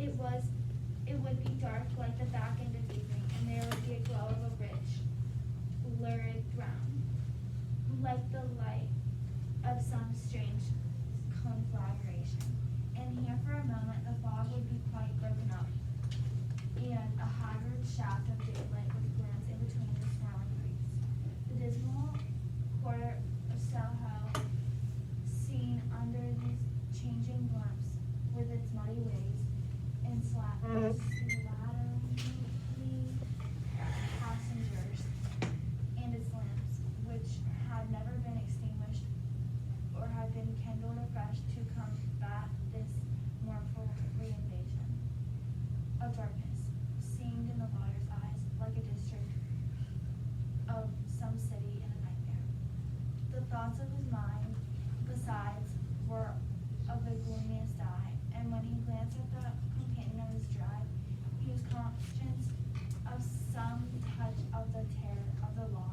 It would be dark like the back end of evening, and there would be a glow of a rich, lurid brown, like the light of some strange conflagration. And here for a moment the fog would be quite broken up, and a haggard shaft of daylight would glance in between the swirling trees. The dismal quarter of Soho, seen under these changing glimpse, with its muddy ways and slatternly passengers, and its lamps, which had never been extinguished or had been kindled afresh to combat this mournful reinvasion of darkness, seemed in the lawyer's eyes like a district of some city in a nightmare. The thoughts of his mind, besides, were of the gloomiest dye, and when he glanced at the companion of his drive, he was conscious of some touch of the terror of the law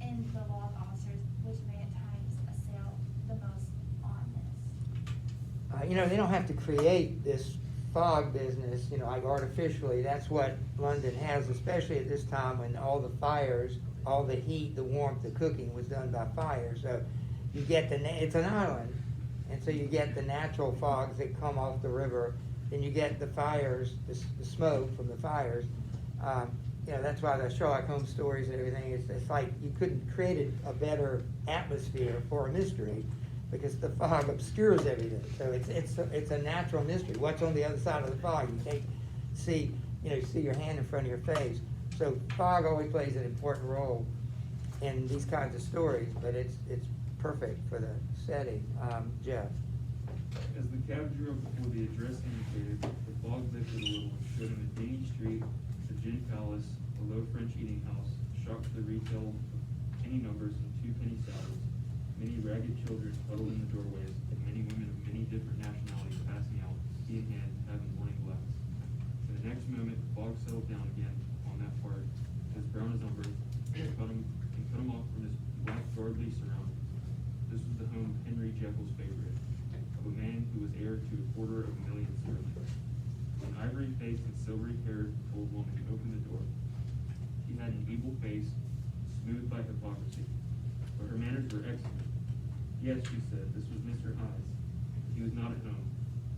and the law of officers, which may at times assail the most honest. They don't have to create this fog business, like artificially. That's what London has, especially at this time when all the fires, all the heat, the warmth, the cooking was done by fire. So you get it's an island, and so you get the natural fogs that come off the river. Then you get the fires, the smoke from the fires. That's why the Sherlock Holmes stories and everything, it's like you couldn't create a better atmosphere for a mystery, because the fog obscures everything. So it's a natural mystery. What's on the other side of the fog? You can't see, you see your hand in front of your face. So fog always plays an important role in these kinds of stories, but it's perfect for the setting. Jeff. As the cab drew up before the address indicated, the fog lifted a little and showed him a dingy street, a gin palace, a low French eating house, shocked to the retail of penny numbers and 2-penny salads, many ragged children huddled in the doorways, and many women of many different nationalities passing out, tea in hand, having morning glass. In the next moment, the fog settled down again on that part, as brown as umber, and cut him off from his blackguardly surroundings. This was the home of Henry Jekyll's favorite, of a man who was heir to $250,000 sterling. An ivory-faced and silvery-haired old woman opened the door. She had an evil face, smoothed by hypocrisy, but her manners were excellent. Yes, she said, this was Mr. Hyde. He was not at home.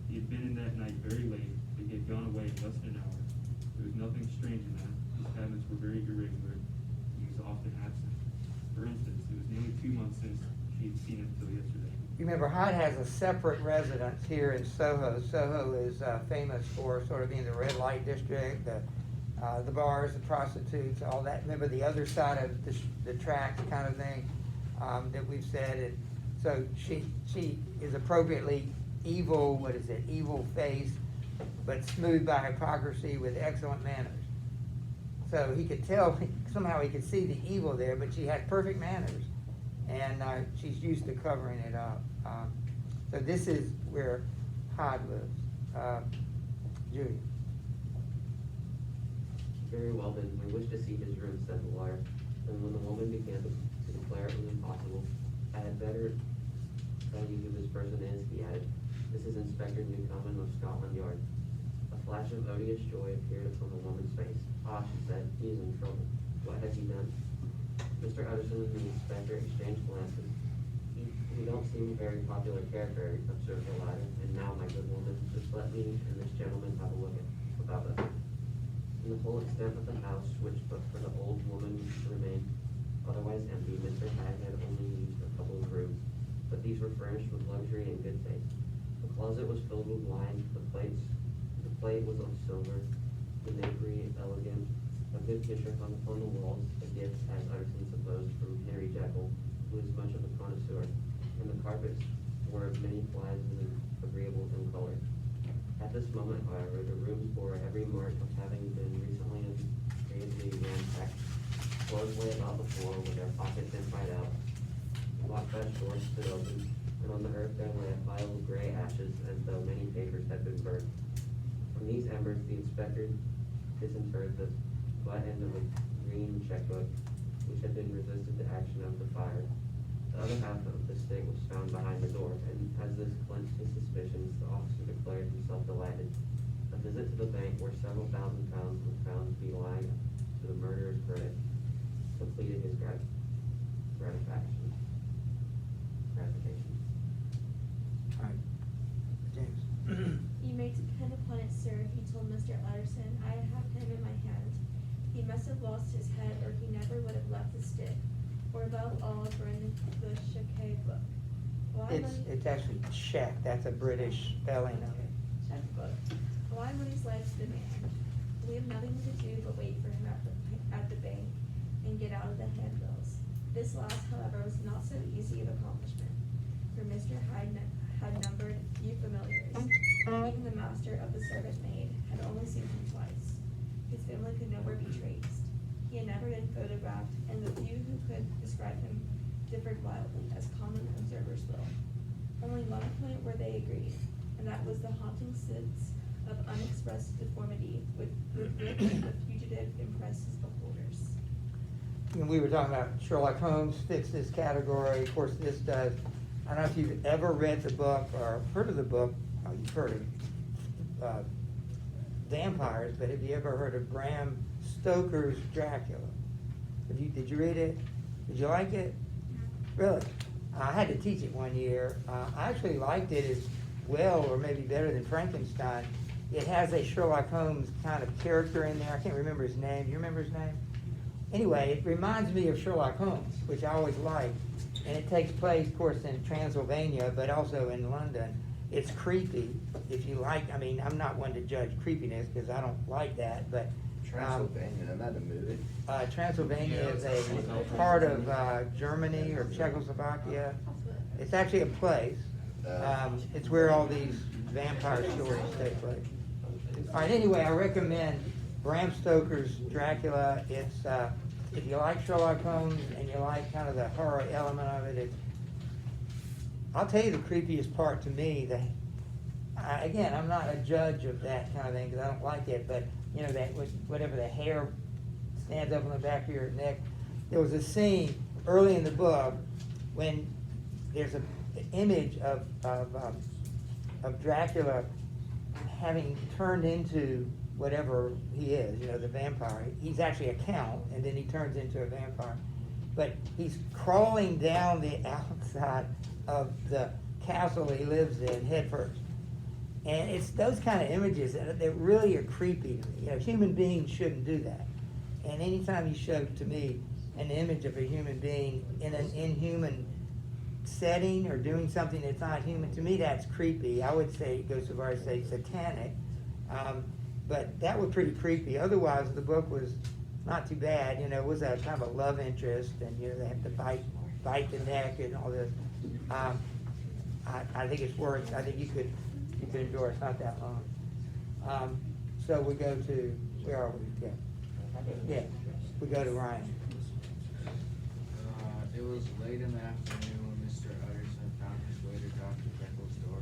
He had been in that night very late, but he had gone away in less than an hour. There was nothing strange in that. His habits were very irregular. He was often absent. For instance, it was nearly 2 months since she had seen him until yesterday. You remember, Hyde has a separate residence here in Soho. Soho is famous for sort of being the red light district, the bars, the prostitutes, all that. Remember the other side of the tracks kind of thing that we've said. And so she is appropriately evil, evil face, but smooth by hypocrisy with excellent manners. So he could tell, somehow he could see the evil there, but she had perfect manners. And she's used to covering it up. So this is where Hyde lives. Judy. Very well then, we wish to see his room, said the lawyer. And when the woman began to declare it was impossible, I had better tell you who this person is, he added. This is Inspector Newcomen of Scotland Yard. A flash of odious joy appeared upon the woman's face. Ah, she said, he is in trouble. What has he done? Mr. Utterson and the inspector exchanged glances. You don't seem a very popular character, observed the latter. And now, my good woman, just let me and this gentleman have a look about us. In the whole extent of the house, which but for the old woman remained otherwise empty, Mr. Hyde had only used a couple of rooms, but these were furnished with luxury and good taste. The closet was filled with wine, the plate was of silver, the napery elegant, a good picture hung upon the walls, a gift, as Utterson supposed, from Henry Jekyll, who was much of a connoisseur, and the carpets were of many flags and agreeable in color. At this moment, however, the rooms bore every mark of having been recently and creatively ransacked. Clothes lay about the floor with their pockets inside out. Locked doors stood open, and on the earth there lay a pile of gray ashes, as though many papers had been burnt. From these embers, the inspector disinterred the butt end of a green checkbook, which had been resisted the action of the fire. The other half of the stick was found behind the door, and as this clenched his suspicions, the officer declared himself delighted. A visit visit to the bank where several thousand pounds were found to be lying to the murderer's credit, completed his gratification. All right. James. You may depend upon it, sir, he told Mr. Utterson. I have him in my hand. He must have lost his head, or he never would have left the stick, or above all, burned the Shakay book. Why It's actually check, that's a British spelling of it. checkbook. Why money's life's demand? We have nothing to do but wait for him at the bank and get out of the handbills. This last, however, was not so easy of accomplishment, for Mr. Hyde had numbered few familiars. Even the master of the servant maid had only seen him twice. His family could nowhere be traced. He had never been photographed, and the few who could describe him differed wildly, as common observers will. Only one point where they agreed, and that was the haunting sense of unexpressed deformity with which the fugitive impressed his beholders. And we were talking about Sherlock Holmes fits this category, of course this does. I don't know if you've ever read the book or heard of the book, oh, you've heard of vampires, but have you ever heard of Bram Stoker's Dracula? Did you read it? Did you like it? Really? I had to teach it one year. I actually liked it as well, or maybe better than Frankenstein. It has a Sherlock Holmes kind of character in there. I can't remember his name. Do you remember his name? Anyway, it reminds me of Sherlock Holmes, which I always liked. And it takes place, of course, in Transylvania, but also in London. It's creepy. If you like, I mean, I'm not one to judge creepiness because I don't like that, but Transylvania, isn't that a movie? Transylvania is a part of Germany or Czechoslovakia. It's actually a place. It's where all these vampire stories take place. All right, anyway, I recommend Bram Stoker's Dracula. It's if you like Sherlock Holmes and you like kind of the horror element of it, I'll tell you the creepiest part to me. Again, I'm not a judge of that kind of thing because I don't like it, but you know that whatever the hair stands up on the back of your neck. There was a scene early in the book when there's an image of Dracula having turned into whatever he is, you know, the vampire. He's actually a count, and then he turns into a vampire. But he's crawling down the outside of the castle he lives in head first. And it's those kind of images that really are creepy to me. You know, human beings shouldn't do that. And anytime you show to me an image of a human being in an inhuman setting or doing something that's not human, to me that's creepy. I would say, it goes so far as to say satanic. But that was pretty creepy. Otherwise, the book was not too bad. You know, it was a kind of a love interest, and you know they have to bite the neck and all this. I think it's worth. I think you could enjoy it. It's not that long. So we go to where are we? Yeah. We go to Ryan. It was late in the afternoon when Mr. Utterson found his way to Dr. Jekyll's door,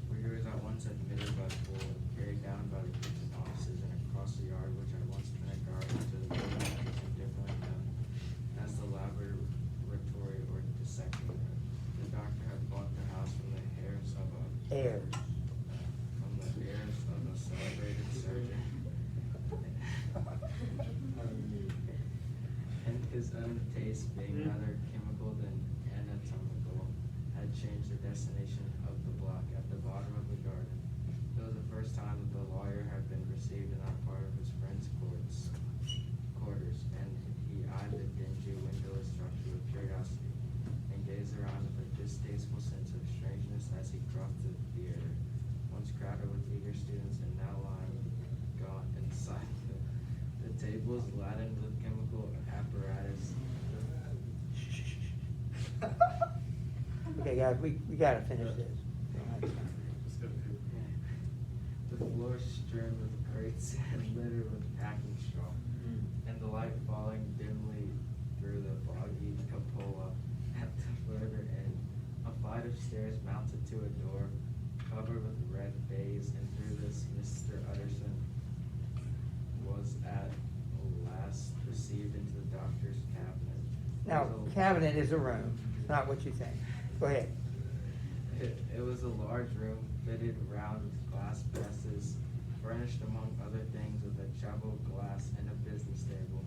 where he was at once admitted by the bull, carried down by the kitchen offices and across the yard, which had once been a garden, to the building that was indifferently known as the laboratory or dissecting room. The doctor had bought the house from the heirs of a celebrated surgeon. And his own taste, being rather chemical than anatomical, had changed the destination of the block at the bottom of the garden. It was the first time that the lawyer had been received in that part of his friend's quarters, and he eyed the dingy windowless structure with curiosity, and gazed around with a distasteful sense of strangeness as he crossed the theater, once crowded with eager students and now lying gaunt and silent. The tables laden with chemical apparatus. Okay, guys, we gotta finish this. Let's go through. The floor strewn with crates and littered with packing straw, and the light falling dimly through the foggy cupola at the further end. A flight of stairs mounted to a door covered with red baize, and through this Mr. Utterson was at last received into the doctor's cabinet. Now, cabinet is a room, not what you think. Go ahead. It was a large room fitted round with glass presses furnished among other things with a chapel, glass, and a business table,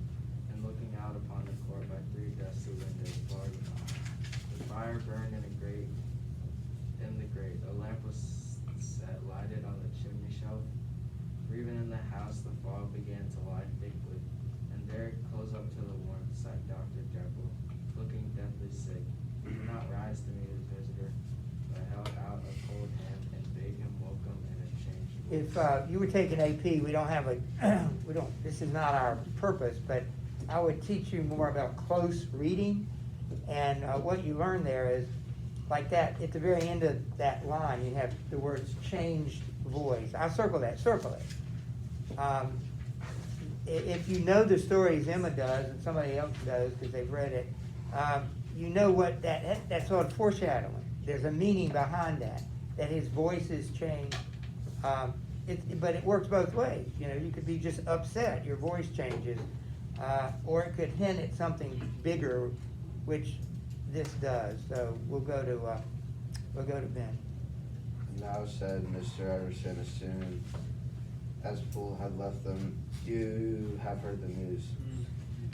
and looking out upon the court by 3 dusty windows barred with iron. The fire burned in the grate. A lamp was set lighted on the chimney shelf. For even in the house the fog began to lie thickly, and there, close up to the warmth, sat Dr. Jekyll, looking deathly sick. He did not rise to meet his visitor, but held out a cold hand and bade him welcome in a changed voice. If you were taking AP, we don't have a, we don't, this is not our purpose, but I would teach you more about close reading. And what you learn there is, like that, at the very end of that line, you have the words changed voice. I'll circle that, circle it. If you know the stories Emma does, and somebody else does, because they've read it, you know what that's called foreshadowing. There's a meaning behind that his voice is changed. But it works both ways. You know, you could be just upset, your voice changes, or it could hint at something bigger, which this does. So we'll go to Ben. Now said Mr. Everson, as soon as Poole had left them, "You have heard the news."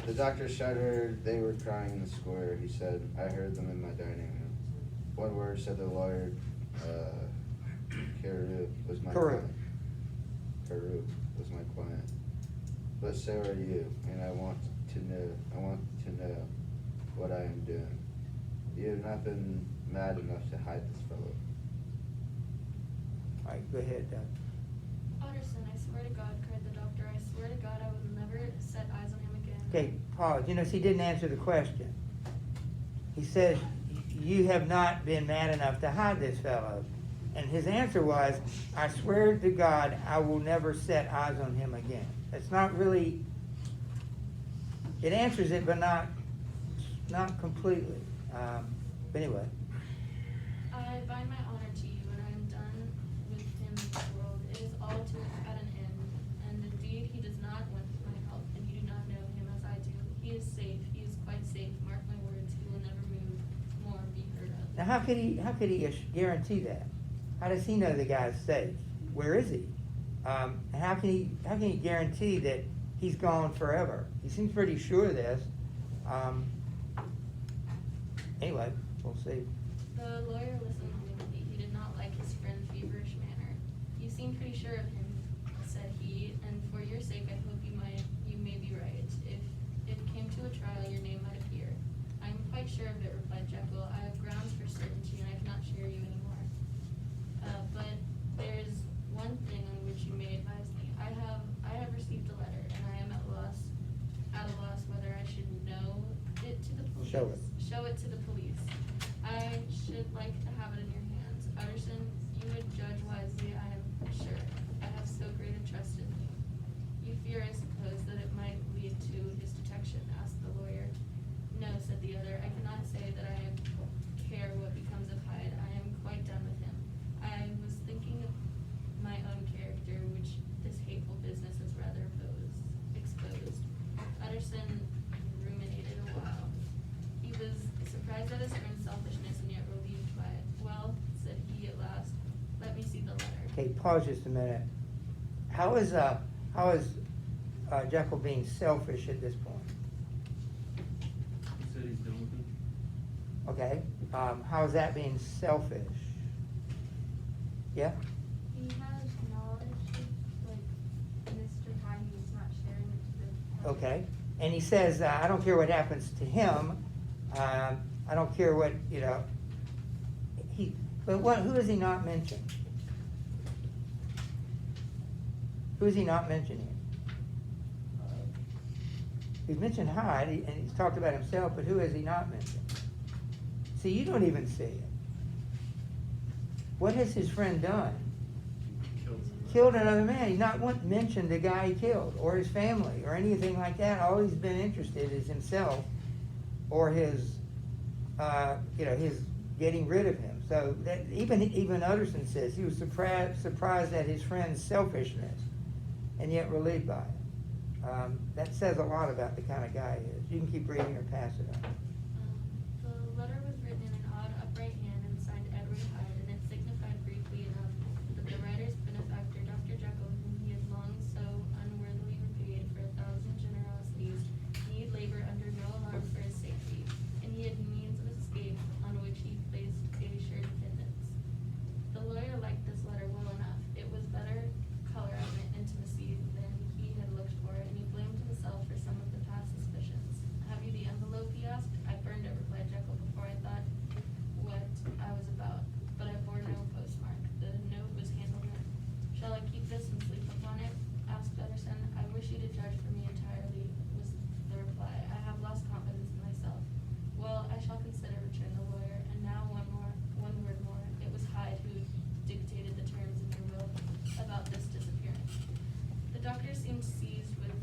The doctor shuddered. They were crying in the square. He said, "I heard them in my dining room." One word, said the lawyer. Carew was my Carew. client. Carew was my client. But so are you, and I want to know what I am doing. You have not been mad enough to hide this fellow. All right, go ahead, Utterson, I swear to God, cried the doctor, I swear to God I will never set eyes on him again. Okay, pause. You know, he didn't answer the question. He said, you have not been mad enough to hide this fellow. And his answer was, I swear to God, I will never set eyes on him again. That's not really, it answers it, but not completely. But anyway, I bind my honor to you, and I am done with him in this world. It is all at an end, and indeed he does not want my help, and you do not know him as I do. He is safe, he is quite safe, mark my words, he will never move, nor be heard of. now how could he guarantee that? How does he know the guy's safe? Where is he? And how can he guarantee that he's gone forever? He seems pretty sure of this. Anyway, we'll see. The lawyer listened gloomily. He did not like his friend's feverish manner. You seem pretty sure of him, said he, and for your sake I hope you may be right. If it came to a trial, your name might appear. I am quite sure of it, replied Jekyll. I have grounds for certainty, and I cannot share you anymore. But there is one thing on which you may advise me. I have received a letter, and I am at a loss whether I should know it to the police. Show it to the police. I should like to have it in your hands. Utterson, you would judge wisely, I am sure. I have so great a trust in you. You fear, I suppose, that it might lead to his detection, asked the lawyer. No, said the other. I cannot say that I care what becomes of Hyde. I am quite done with him. I was thinking of my own character, which this hateful business has rather exposed. Utterson ruminated a while. He was surprised at his friend's selfishness and yet relieved by it. Well, said he at last, let me see the letter. Okay, pause just a minute. How is Jekyll being selfish at this point? He said he's done with him. Okay, how is that being selfish? Yeah? He has knowledge, like Mr. Hyde, he's not sharing it to the. Okay, and he says, I don't care what happens to him, I don't care what, you know, who does he not mention? Who is he not mentioning? He's mentioned Hyde, and he's talked about himself, but who has he not mentioned? See, you don't even see it. What has his friend done? Killed another man. He's not once mentioned the guy he killed, or his family, or anything like that. All he's been interested is himself, or his getting rid of him. So that even Utterson says he was surprised at his friend's selfishness, and yet relieved by it. That says a lot about the kind of guy he is. You can keep reading or pass it on. The letter was written in an odd upright hand and signed Edward Hyde, and it signified briefly enough that the writer's benefactor, Dr. Jekyll, whom he has seemed seized with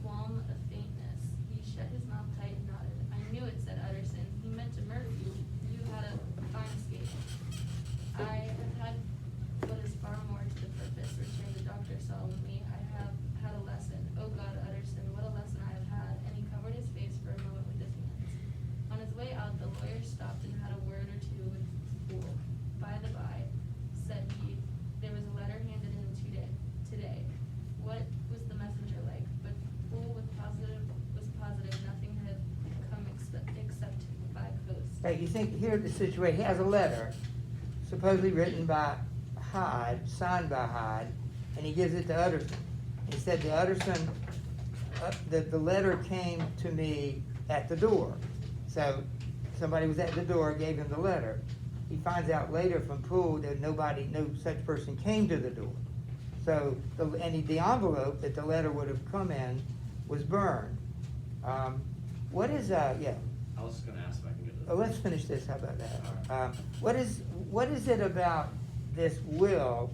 qualm of faintness. He shut his mouth tight and nodded. I knew it, said Utterson. He meant to murder you. You had a fine escape. I have had what is far more to the purpose, returned the doctor solemnly. I have had a lesson. Oh God, Utterson, what a lesson I have had. And he covered his face for a moment with his hands. On his way out, the lawyer stopped and had a word or two with Poole. By the by, said he, there was a letter handed in today. What was the messenger like? But Poole was positive nothing had come except by post. Hey, you think, here the situation, he has a letter supposedly written by Hyde, signed by Hyde, and he gives it to Utterson. He said to Utterson, that the letter came to me at the door. So somebody was at the door, gave him the letter. He finds out later from Poole that no such person came to the door. So, the envelope that the letter would have come in was burned. What is, yeah, I was just gonna ask if I can get this. oh, let's finish this, how about that? What is it about this will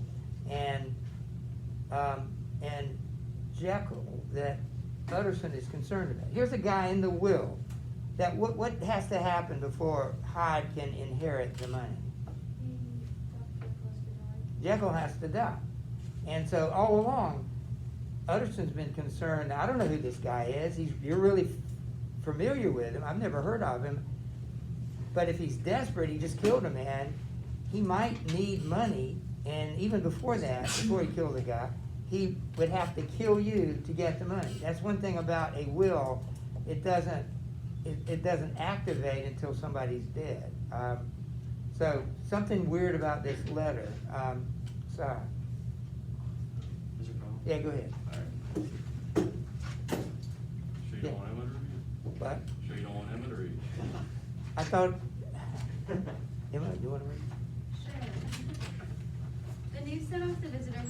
and Jekyll that Utterson is concerned about? Here's a guy in the will, that what has to happen before Hyde can inherit the money? Jekyll has to die. And so all along, Utterson's been concerned. I don't know who this guy is. You're really familiar with him. I've never heard of him. But if he's desperate, he just killed a man. He might need money. And even before that, before he killed the guy, he would have to kill you to get the money. That's one thing about a will. It doesn't activate until somebody's dead. So something weird about this letter. Sorry. Mr. Connell? Yeah, go ahead. Alright. Sure you don't want Emmett or read? What? Sure you don't want Emmett or read? I thought, Emma, you want to read? Sure. The news set off the visitor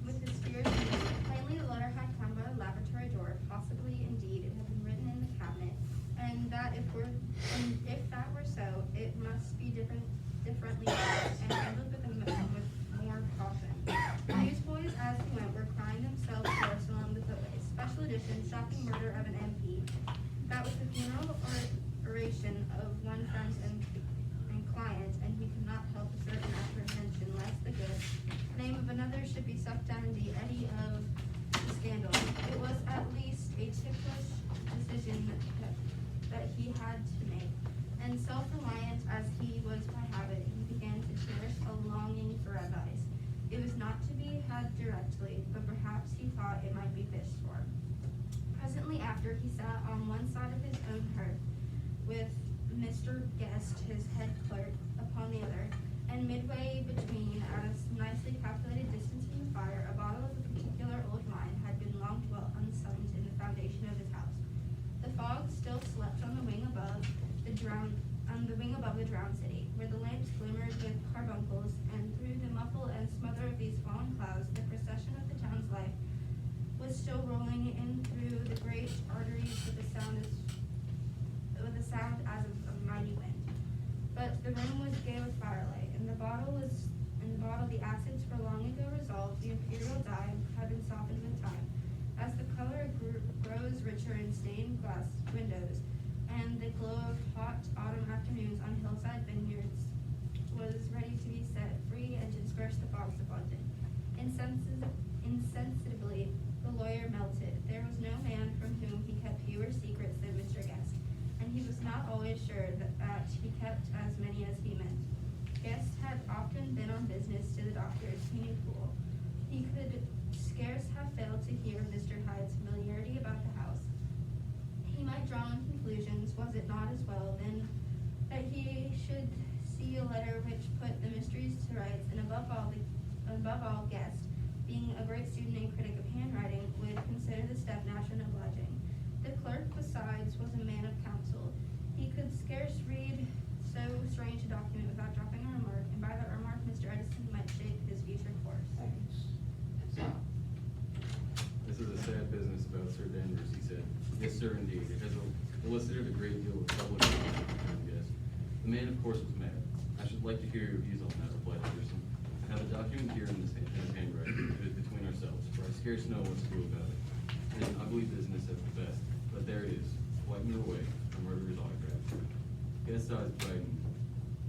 with his fears renewed. Plainly, the letter had come by the laboratory door. Possibly, indeed, it had been written in the cabinet, and if that were so, it must be differently used and handled with more caution. The newsboys, as they went, were crying themselves hoarse along the footways. Special edition: shocking murder of an MP. That was the funeral oration of one friend and client, and he could not help a certain apprehension lest the good name of another should be sucked down in the eddy of the scandal. It was at least a ticklish decision that he had to make, and self-reliant as he was by habit, he began to cherish a longing for advice. It was not to be had directly, but perhaps he thought it might be fished for. Presently after, he sat on one side of his own hearth, with Mr. Guest, his head clerk, upon the other, and midway between, at a nicely calculated distance from the fire, a bottle of a particular old wine had been long dwelt unsunned in the foundation of his house. The fog still slept on the wing above the drowned city, where the lamps glimmered with carbuncles, and through the muffle and smother of these fallen clouds, the procession of the town's life was still rolling in through the great arteries with a sound as of a mighty wind. But the room was gay with firelight, and the bottle the acids were long ago resolved. The imperial dye had been softened with time. As the color grows richer in stained glass windows, and the glow of hot autumn afternoons on hillside vineyards was ready to be set free and to disperse the fogs of London. Insensibly, the lawyer melted. There was no man from whom he kept fewer secrets than Mr. Guest, and he was not always sure that he kept as many as he meant. Guest had often been on business to the doctor's. He knew Poole. He could scarce have failed to hear of Mr. Hyde's familiarity about the house. He might draw on conclusions. Was it not as well, then, that he should see a letter which put the mysteries to rights, and above all, Guest, being a great student and critic of handwriting, would consider the step natural and obliging. The clerk, besides, was a man of counsel. He could scarce read so strange a document without dropping a remark, and by that remark Mr. Edison might shape his future course. This is a sad business about Sir Danvers, he said. Yes, sir, indeed. It has elicited a great deal of public interest, I guess. The man, of course, was mad. I should like to hear your views on that, replied Anderson. I have a document here in this handwriting. It is between ourselves, for I curious to know what to do about it. An ugly business at the best, but there it is, wiping it away, a murderer's autograph. Guest's eyes brightened,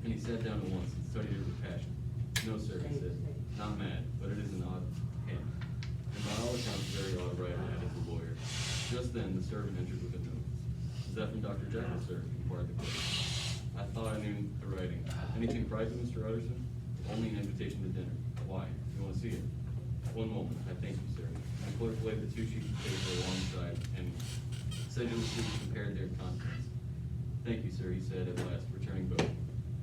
and he sat down at once and studied it with passion. No, sir, he said, not mad, but it is an odd hand. And by all accounts, a very odd writing, added the lawyer. Just then, the servant entered with a note. Is that from Dr. Jekyll, sir? Inquired the clerk. I thought I knew the writing. Anything private, Mr. Utterson? Only an invitation to dinner. Why? You want to see it? One moment. I thank you, sir. The clerk laid the two sheets of paper alongside and sedulously compared their contents. Thank you, sir, he said at last, returning both.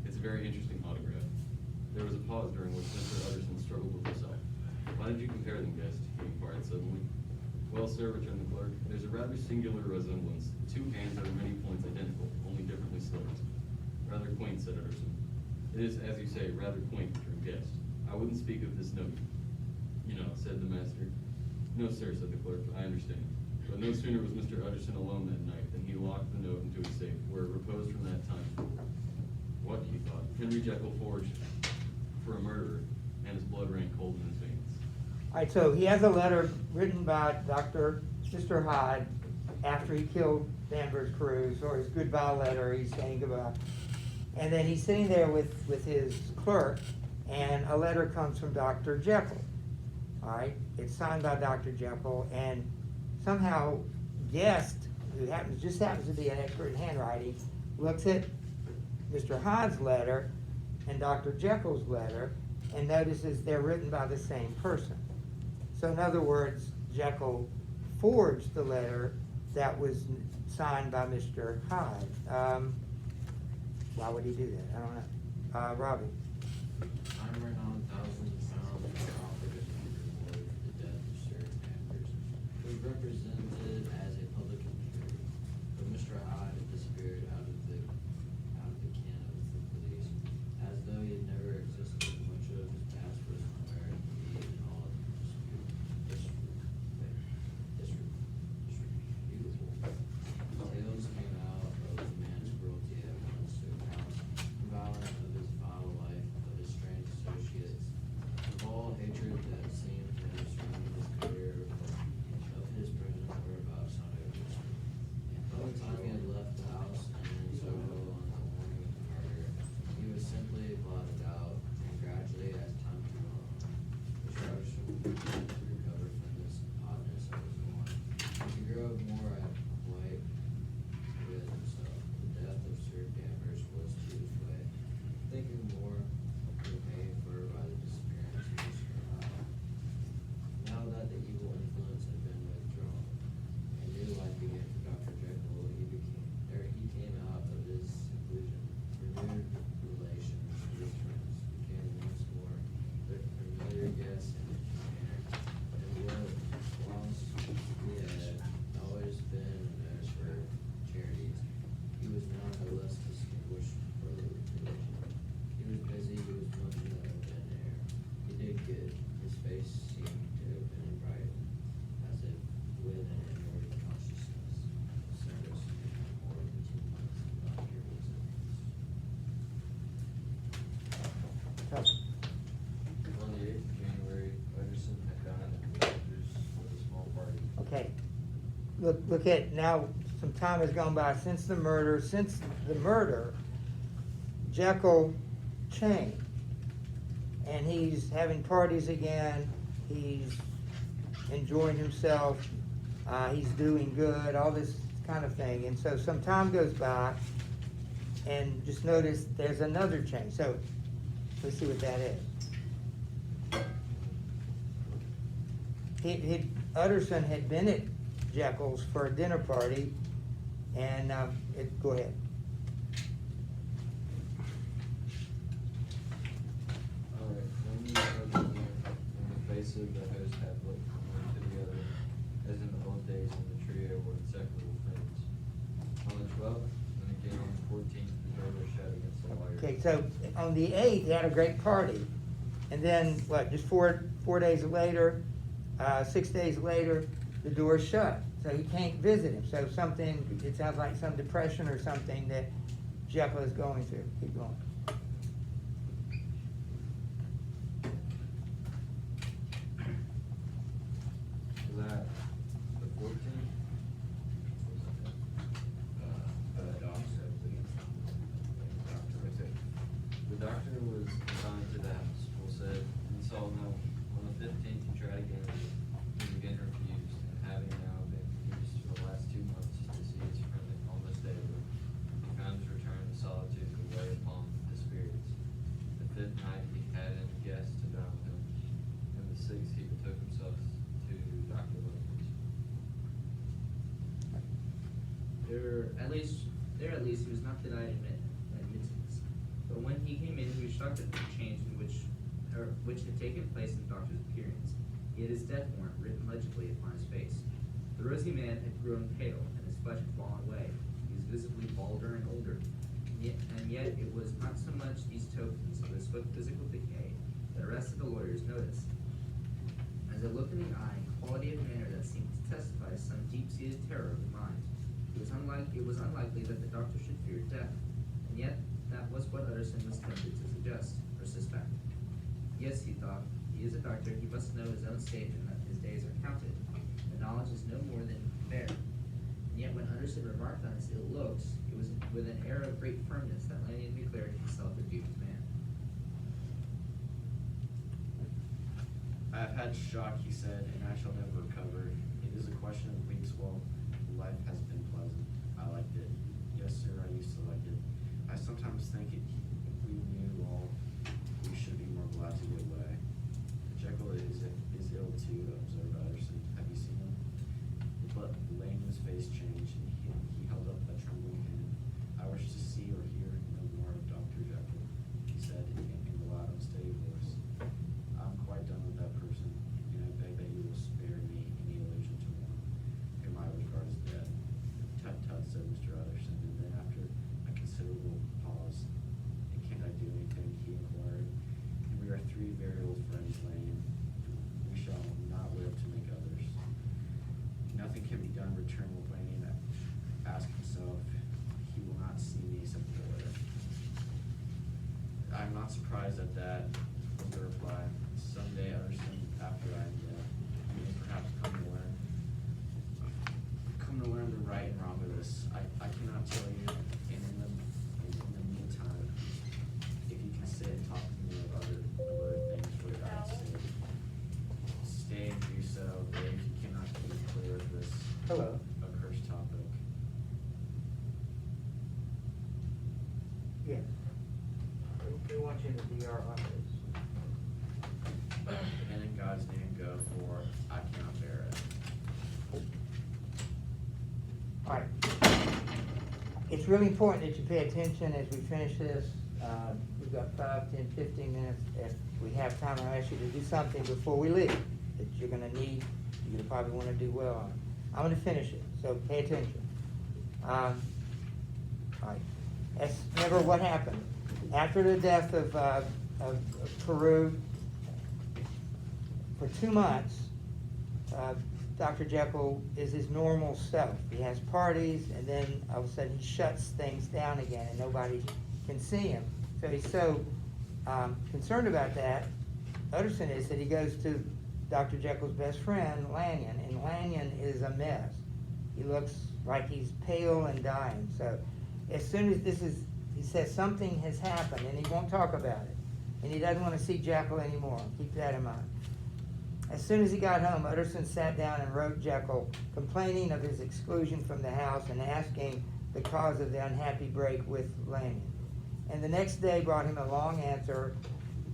It's a very interesting autograph. There was a pause during which Mr. Utterson struggled with himself. Why did you compare them, guest? He inquired suddenly. Well, sir, returned the clerk, there's a rather singular resemblance. Two hands are at many points identical, only differently sloped. Rather quaint, said Utterson. It is, as you say, rather quaint, returned Guest. I wouldn't speak of this note, said the master. No, sir, said the clerk, I understand. But no sooner was Mr. Utterson alone that night than he locked the note into his safe, where it reposed from that time forward. What, he thought, Henry Jekyll forged for a murderer, and his blood ran cold in his veins. All right, so he has a letter written by Mr. Hyde after he killed Danvers Cruz, or his goodbye letter, he's saying goodbye. And then he's sitting there with his clerk, and a letter comes from Dr. Jekyll. All right, it's signed by Dr. Jekyll, and somehow Guest, who just happens to be an expert in handwriting, looks at Mr. Hyde's letter and Dr. Jekyll's letter and notices they're written by the same person. So in other words, Jekyll forged the letter that was signed by Mr. Hyde. Why would he do that? I don't know. Robbie? I'm right on thousands of pounds of operative reward for the death of Sir Danvers, who was represented as a public injury. But Mr. Hyde had disappeared out of the can of the police, as though he had never existed. Much of his past was unaware indeed, and all of disreputable. Tales came out of the man's cruelty at once to account violence of his foul life, of his strange associates, of all hatred that seemed to have surrounded his career, of his present whereabouts on every street. By the time he had left the house and in Soho on the morning of the murder, he was simply blotted out, and gradually, as time drew on, Mr. Utterson began to recover from this oddness of his warmth, and to grow more at white with himself. The death of Sir Danvers was to his way, thinking more of the pain incurred by the disappearance of Mr. Hyde. Now that the evil influence had been withdrawn, a new life began for Dr. Jekyll. He came out of his seclusion, renewed relations with his friends, became once more the familiar guest in his manner, and whilst he had always been a nurse for charities, he was now no less distinguished for religion. He was busy, he was much in the open air. He did good. His face seemed to have been brightened, as if with an inward consciousness of service more than 2 months the doctor was at peace. On the 8th of January, Utterson had dined at the Doctor's with a small party. Okay. Look at, now some time has gone by since the murder. Since the murder, Jekyll changed. And he's having parties again. He's enjoying himself. He's doing good, all this kind of thing. And so some time goes by, and just notice there's another change. So let's see what that is. Utterson had been at Jekyll's for a dinner party, and go ahead. All right, when we started again, and the face of the host had looked from one to the other, as in the old days when the trio were inseparable friends. On the 12th, and again on the 14th, the door was shut against the lawyer. Okay, so on the 8th, he had a great party. And then, just four days later, 6 days later, the door's shut. So he can't visit him. So it sounds like some depression or something that Jekyll is going through. Keep going. was assigned to the house. Poole said, and saw no. On the 15th, he tried again, he was again refused, and having now been refused for the last 2 months to see his friend almost daily, he found his return to solitude to weigh upon his spirits. The 5th night, he had a guest to dine with him, and the 6th, he betook himself to Dr. Wilkins. There at least he was not denied admittance. But when he came in, he was shocked at the change which had taken place in the doctor's appearance. He had his death warrant written legibly upon his face. The rosy man had grown pale, and his flesh had fallen away. He was visibly balder and older. And yet it was not so much these tokens of his physical decay that arrested the lawyer's notice, as a look in the eye and quality of manner that seemed to testify to some deep-seated terror of the mind. It was unlikely that the doctor should fear death, and yet that was what Utterson was tempted to suggest, or suspect. Yes, he thought, he is a doctor, he must know his own state and that his days are counted. The knowledge is no more than fair. And yet when Utterson remarked on his ill looks, it was with an air of great firmness that Lanyon declared himself a doomed man. I have had shock, he said, and I shall never recover. It is a question of weeks. Well, life has been pleasant. I liked it. Yes, sir, I used to like it. I sometimes think if we knew all, we should be more glad to get away. Jekyll is ill too, observed Utterson. Have you seen him? But Lanion's face changed, and he held up a trembling hand. I wish to see or hear no more of Dr. Jekyll, he said in a loud, unsteady voice. I'm quite done with that person, and I beg that you will spare me any allusion to one whom I regard as dead. Tut tut, said Mr. Utterson, and then after a considerable pause, and can't I do anything, he inquired. And we are 3 very old friends, Lanyon. We shall not live to make others. Nothing can be done, returned Lanyon. Ask himself, he will not see me except the lawyer. I'm not surprised at that, was the reply. Someday, Utterson, after I am dead, you may perhaps come to learn the right and wrong of this. I cannot tell you, and in the meantime, if you can sit and talk to me of other things for God's sake, stay and do so, but if you cannot keep clear of this Hello. accursed topic. Yes. We want you to be our office. And in God's name go, for I cannot bear it. All right. It's really important that you pay attention as we finish this. We've got 5, 10, 15 minutes. If we have time, I'll ask you to do something before we leave that you're gonna need, you're gonna probably wanna do well on. I'm gonna finish it, so pay attention. All right. Remember what happened. After the death of Peru, for 2 months, Dr. Jekyll is his normal self. He has parties, and then all of a sudden he shuts things down again, and nobody can see him. So he's so concerned about that. Utterson is that he goes to Dr. Jekyll's best friend, Lanyon, and Lanyon is a mess. He looks like he's pale and dying. So as soon as he says something has happened, and he won't talk about it, and he doesn't want to see Jekyll anymore. Keep that in mind. As soon as he got home, Utterson sat down and wrote Jekyll, complaining of his exclusion from the house and asking the cause of the unhappy break with Lanyon. And the next day brought him a long answer,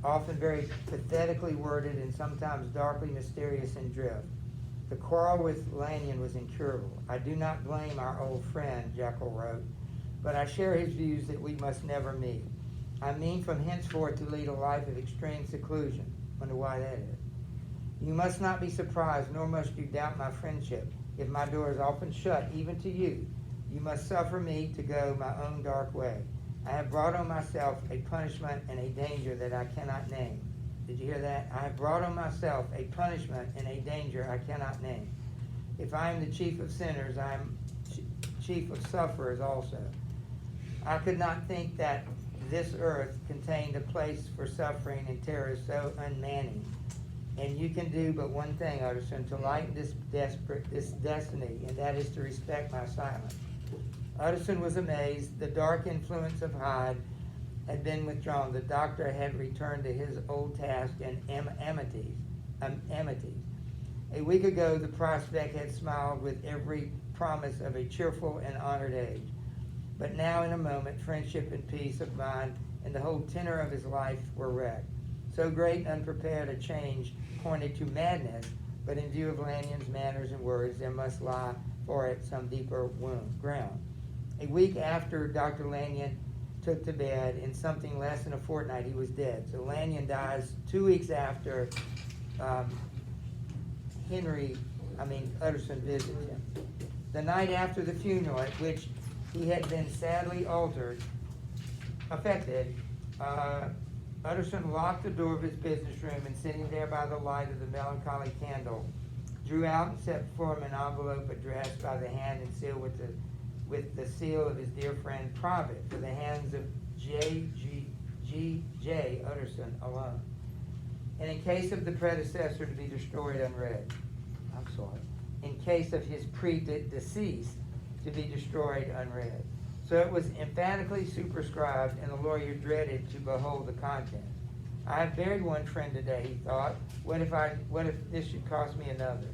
often very pathetically worded and sometimes darkly mysterious in drift. The quarrel with Lanyon was incurable. I do not blame our old friend, Jekyll wrote, but I share his views that we must never meet. I mean from henceforth to lead a life of extreme seclusion. Wonder why that is. You must not be surprised, nor must you doubt my friendship. If my door is often shut, even to you, you must suffer me to go my own dark way. I have brought on myself a punishment and a danger that I cannot name. Did you hear that? I have brought on myself a punishment and a danger I cannot name. If I am the chief of sinners, I am chief of sufferers also. I could not think that this earth contained a place for suffering and terror so unmanning. And you can do but one thing, Utterson, to lighten this destiny, and that is to respect my silence. Utterson was amazed. The dark influence of Hyde had been withdrawn. The doctor had returned to his old task and amities. A week ago, the prospect had smiled with every promise of a cheerful and honored age. But now, in a moment, friendship and peace of mind and the whole tenor of his life were wrecked. So great and unprepared a change pointed to madness, but in view of Lanyon's manners and words, there must lie for it some deeper ground. A week after Dr. Lanyon took to bed, in something less than a fortnight, he was dead. So Lanyon dies 2 weeks after Utterson visits him. The night after the funeral, at which he had been sadly affected, Utterson locked the door of his business room and, sitting there by the light of the melancholy candle, drew out and set before him an envelope addressed by the hand and sealed with the seal of his dear friend Private, for the hands of J. Utterson alone, and in case of the predecessor to be destroyed unread. In case of his predeceased to be destroyed unread. So it was emphatically superscribed, and the lawyer dreaded to behold the contents. I have buried one friend today, he thought. What if this should cost me another?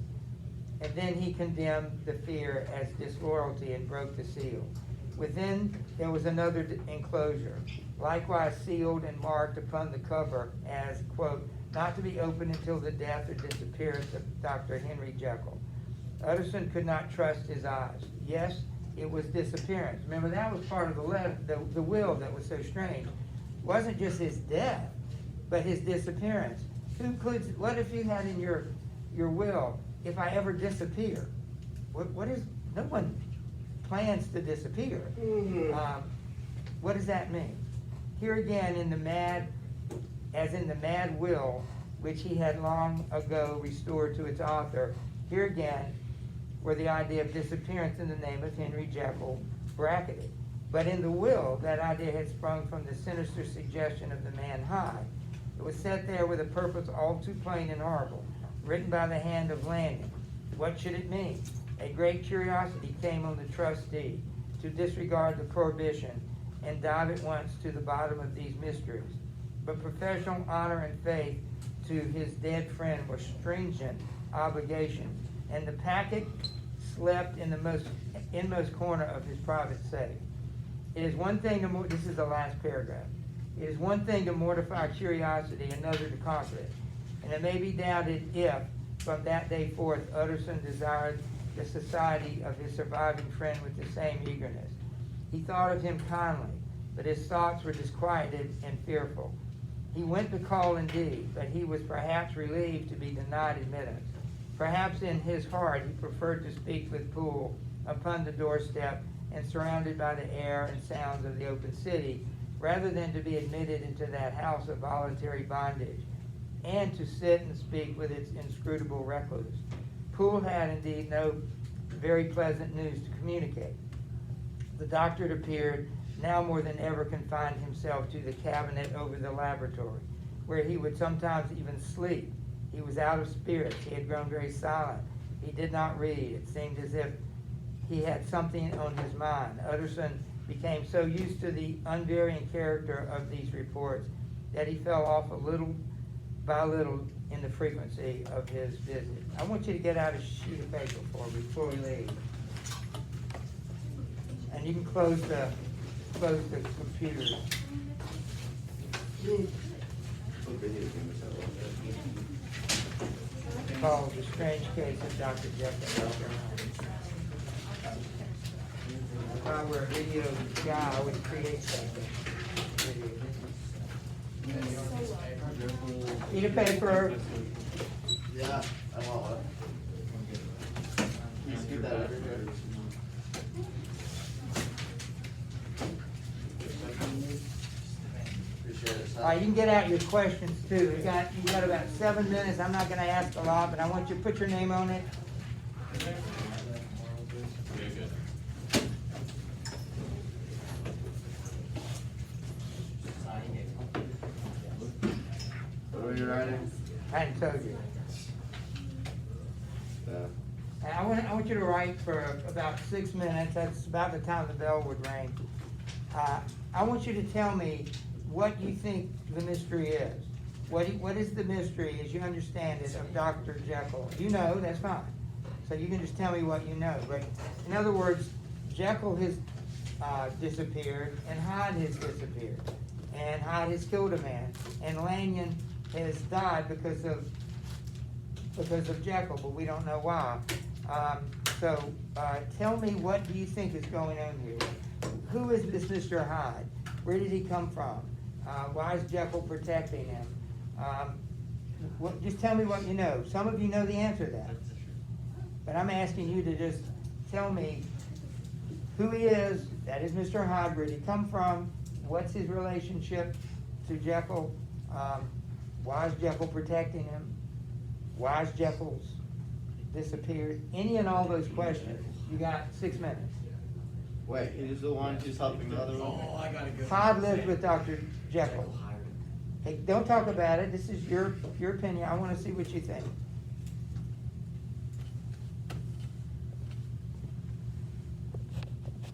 And then he condemned the fear as disloyalty and broke the seal. Within there was another enclosure, likewise sealed and marked upon the cover as, quote, not to be opened until the death or disappearance of Dr. Henry Jekyll. Utterson could not trust his eyes. Yes, it was disappearance. Remember, that was part of the will that was so strange. It wasn't just his death, but his disappearance. What if you had in your will, if I ever disappear? No one plans to disappear. What does that mean? Here again, in the mad will, which he had long ago restored to its author, here again were the idea of disappearance in the name of Henry Jekyll bracketed. But in the will, that idea had sprung from the sinister suggestion of the man Hyde. It was set there with a purpose all too plain and horrible, written by the hand of Lanyon. What should it mean? A great curiosity came on the trustee to disregard the prohibition and dive at once to the bottom of these mysteries. But professional honor and faith to his dead friend were stringent obligations, and the packet slept in the inmost corner of his private safe. It is one thing to this is the last paragraph. It is one thing to mortify curiosity, another to conquer it. And it may be doubted if, from that day forth, Utterson desired the society of his surviving friend with the same eagerness. He thought of him kindly, but his thoughts were disquieted and fearful. He went to call indeed, but he was perhaps relieved to be denied admittance. Perhaps in his heart he preferred to speak with Poole upon the doorstep and surrounded by the air and sounds of the open city, rather than to be admitted into that house of voluntary bondage, and to sit and speak with its inscrutable recluse. Poole had indeed no very pleasant news to communicate. The doctor, it appeared, now more than ever confined himself to the cabinet over the laboratory, where he would sometimes even sleep. He was out of spirits. He had grown very silent. He did not read. It seemed as if he had something on his mind. Utterson became so used to the unvarying character of these reports that he fell off a little by little in the frequency of his visit. I want you to get out a sheet of paper before we leave. And you can close the computer. Called The Strange Case of Dr. Jekyll. If I were a video guy, I would create something. Sheet of paper. Yeah, I want one. Just keep that over here. Appreciate it, son. All right, you can get out your questions too. You've got about 7 minutes. I'm not gonna ask a lot, but I want you to put your name on it. What were you writing? I hadn't told you. Yeah. And I want you to write for about 6 minutes. That's about the time the bell would ring. I want you to tell me what you think the mystery is. What is the mystery, as you understand it, of Dr. Jekyll? You know, that's fine. So you can just tell me what you know. But in other words, Jekyll has disappeared and Hyde has disappeared. And Hyde has killed a man. And Lanyon has died because of Jekyll, but we don't know why. Tell me, what do you think is going on here? Who is this Mr. Hyde? Where did he come from? Why is Jekyll protecting him? Just tell me what you know. Some of you know the answer to that. But I'm asking you to just tell me who he is, that is Mr. Hyde, where did he come from, what's his relationship to Jekyll, why is Jekyll protecting him, why is Jekyll's disappeared, any and all those questions. You got 6 minutes. Wait, who's the one who's helping the other one? Hyde lives with Dr. Jekyll. Hey, don't talk about it, this is your opinion, I wanna see what you think.